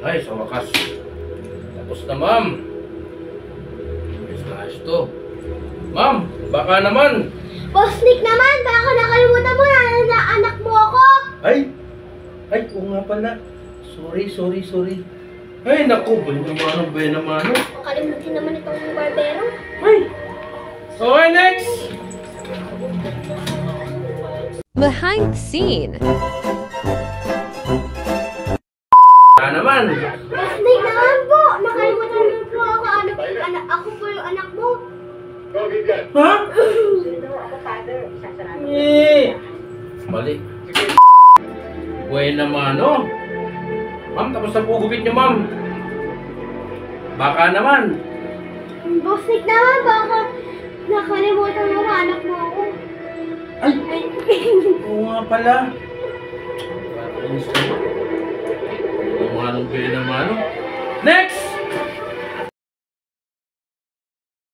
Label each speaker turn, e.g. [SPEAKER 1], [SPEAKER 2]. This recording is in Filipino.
[SPEAKER 1] Ay, sa wakas. Tapos na, ma'am. Ayos to. Ma'am, baka naman.
[SPEAKER 2] Boss Nick naman, baka nakalimutan mo na anak mo ako.
[SPEAKER 1] Ay, oo nga pala. Sorry. Ay, naku, benamano.
[SPEAKER 2] Makalimutin naman itong barbero.
[SPEAKER 1] Ay. Okay, next.
[SPEAKER 3] Behind the scene.
[SPEAKER 1] Naman.
[SPEAKER 2] Boss Nick naman po, nakalimutan mo po ako. Ako po yung anak mo.
[SPEAKER 1] Ha? Mali. Benamano. Ma'am, tapos na po gupit niyo, ma'am. Baka naman.
[SPEAKER 2] Boss Nick naman, baka nakalimutan mo anak mo ako.
[SPEAKER 1] Ay, oo nga pala. Benamano. Next!